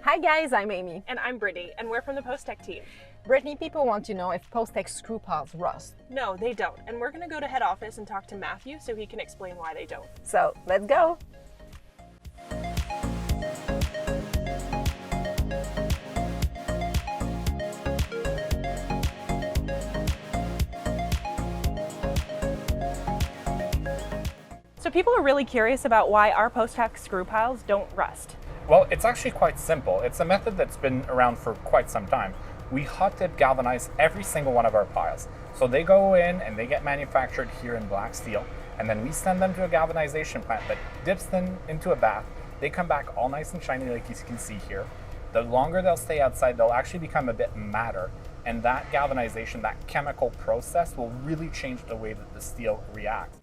Hi guys, I'm Amy. And I'm Brittany, and we're from the Postech team. Brittany, people want to know if Postech screw piles rust. No, they don't. And we're going to go to head office and talk to Matthew so he can explain why they don't. So let's go. So people are really curious about why our Postech screw piles don't rust. Well, it's actually quite simple. It's a method that's been around for quite some time. We hot dip galvanize every single one of our piles. So they go in and they get manufactured here in black steel, and then we send them to a galvanization plant that dips them into a bath. They come back all nice and shiny like you can see here. The longer they'll stay outside, they'll actually become a bit madder, and that galvanization, that chemical process will really change the way that the steel reacts.